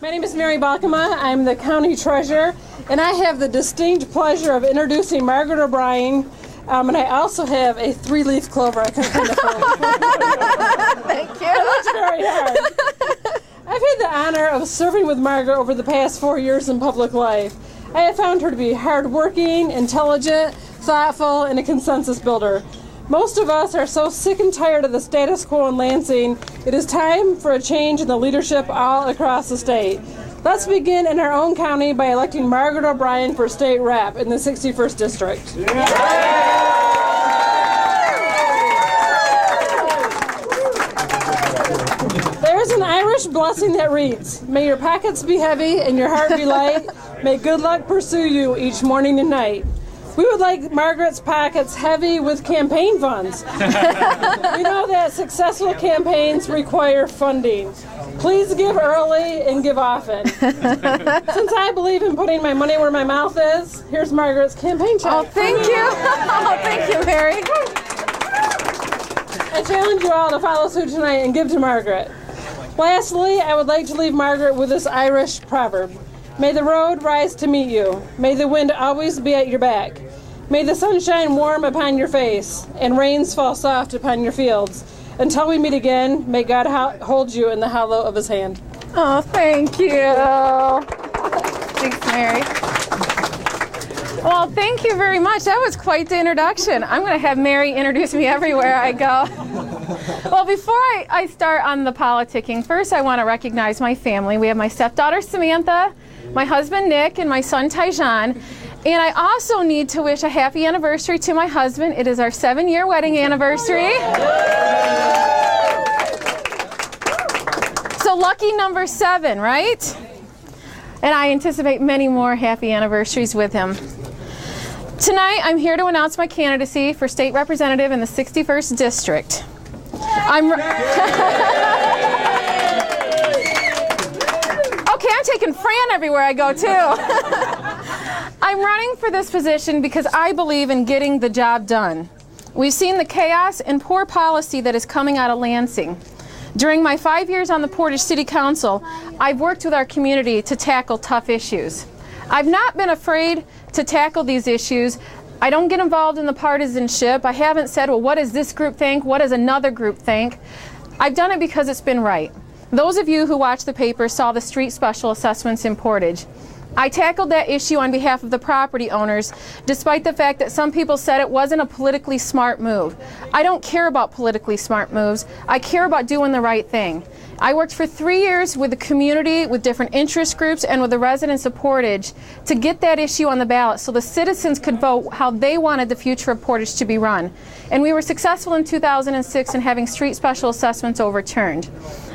My name is Mary Balkema. I'm the county treasurer, and I have the distinct pleasure of introducing Margaret O'Brien. And I also have a 3-leaf clover I can kind of hold. Thank you. That's very hard. I've had the honor of serving with Margaret over the past 4 years in public life. I have found her to be hardworking, intelligent, thoughtful, and a consensus builder. Most of us are so sick and tired of the status quo in Lansing. It is time for a change in the leadership all across the state. Let's begin in our own county by electing Margaret O'Brien for state rep in the 61st district. There's an Irish blessing that reads, "May your pockets be heavy and your heart be light. May good luck pursue you each morning and night." We would like Margaret's pockets heavy with campaign funds. We know that successful campaigns require funding. Please give early and give often. Since I believe in putting my money where my mouth is, here's Margaret's campaign check. Oh, thank you. Oh, thank you, Mary. I challenge you all to follow suit tonight and give to Margaret. Lastly, I would like to leave Margaret with this Irish proverb. May the road rise to meet you. May the wind always be at your back. May the sun shine warm upon your face and rains fall soft upon your fields. Until we meet again, may God hold you in the hollow of his hand. Oh, thank you. Thanks, Mary. Well, thank you very much. That was quite the introduction. I'm going to have Mary introduce me everywhere I go. Well, before I start on the politicking, first I want to recognize my family. We have my stepdaughter, Samantha, my husband, Nick, and my son, Tyjon. And I also need to wish a happy anniversary to my husband. It is our 7-year wedding anniversary. So lucky number 7, right? And I anticipate many more happy anniversaries with him. Tonight, I'm here to announce my candidacy for state representative in the 61st district. Okay, I'm taking Fran everywhere I go, too. I'm running for this position because I believe in getting the job done. We've seen the chaos and poor policy that is coming out of Lansing. During my 5 years on the Portage City Council, I've worked with our community to tackle tough issues. I've not been afraid to tackle these issues. I don't get involved in the partisanship. I haven't said, well, what does this group think? What does another group think? I've done it because it's been right. Those of you who watched the paper saw the street special assessments in Portage. I tackled that issue on behalf of the property owners, despite the fact that some people said it wasn't a politically smart move. I don't care about politically smart moves. I care about doing the right thing. I worked for 3 years with the community, with different interest groups, and with the residents of Portage to get that issue on the ballot so the citizens could vote how they wanted the future of Portage to be run. And we were successful in 2006 in having street special assessments overturned.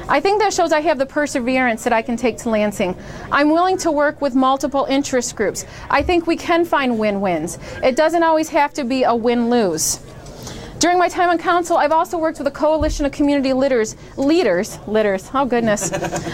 I think that shows I have the perseverance that I can take to Lansing. I'm willing to work with multiple interest groups. I think we can find win-wins. It doesn't always have to be a win-lose. During my time on council, I've also worked with a coalition of community leaders, oh goodness,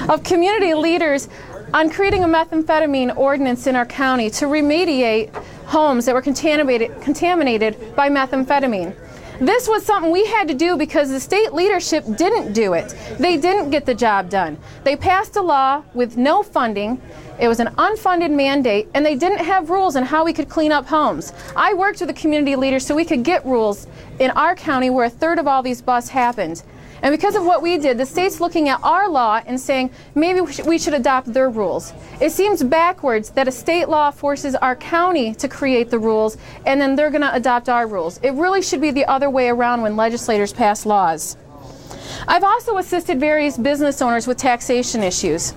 of community leaders on creating a methamphetamine ordinance in our county to remediate homes that were contaminated by methamphetamine. This was something we had to do because the state leadership didn't do it. They didn't get the job done. They passed a law with no funding. It was an unfunded mandate, and they didn't have rules on how we could clean up homes. I worked with the community leaders so we could get rules in our county where 1/3 of all these busts happened. And because of what we did, the state's looking at our law and saying, maybe we should adopt their rules. It seems backwards that a state law forces our county to create the rules, and then they're going to adopt our rules. It really should be the other way around when legislators pass laws. I've also assisted various business owners with taxation issues.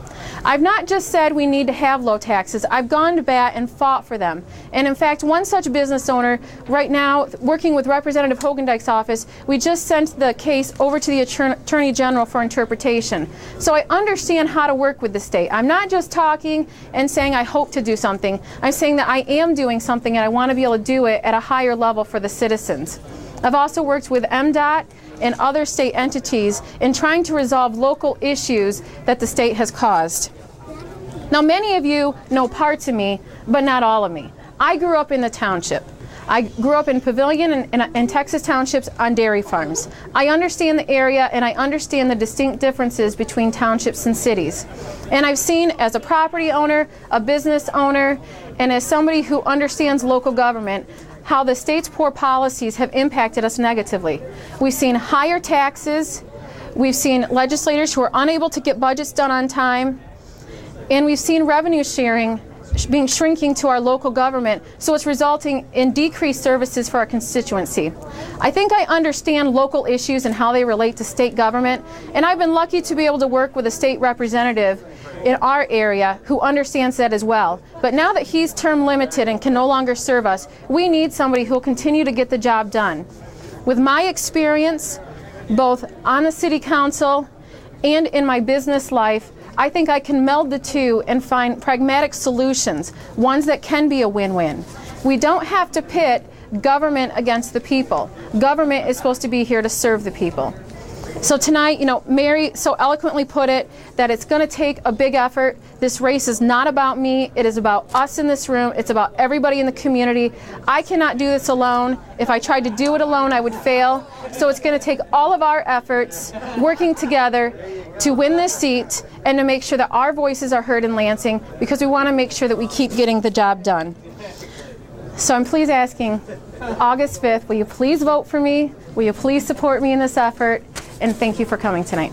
I've not just said we need to have low taxes. I've gone to bat and fought for them. And in fact, one such business owner, right now, working with Representative Hogendijk's office, we just sent the case over to the Attorney General for interpretation. So I understand how to work with the state. I'm not just talking and saying I hope to do something. I'm saying that I am doing something and I want to be able to do it at a higher level for the citizens. I've also worked with MDOT and other state entities in trying to resolve local issues that the state has caused. Now, many of you know parts of me, but not all of me. I grew up in the township. I grew up in Pavilion and Texas Townships on dairy farms. I understand the area and I understand the distinct differences between townships and cities. And I've seen, as a property owner, a business owner, and as somebody who understands local government, how the state's poor policies have impacted us negatively. We've seen higher taxes, we've seen legislators who are unable to get budgets done on time, and we've seen revenue sharing being shrinking to our local government, so it's resulting in decreased services for our constituency. I think I understand local issues and how they relate to state government, and I've been lucky to be able to work with a state representative in our area who understands that as well. But now that he's term limited and can no longer serve us, we need somebody who will continue to get the job done. With my experience, both on the city council and in my business life, I think I can meld the two and find pragmatic solutions, ones that can be a win-win. We don't have to pit government against the people. Government is supposed to be here to serve the people. So tonight, Mary so eloquently put it that it's going to take a big effort. This race is not about me. It is about us in this room. It's about everybody in the community. I cannot do this alone. If I tried to do it alone, I would fail. So it's going to take all of our efforts working together to win this seat and to make sure that our voices are heard in Lansing, because we want to make sure that we keep getting the job done. So I'm please asking, August 5th, will you please vote for me? Will you please support me in this effort? And thank you for coming tonight.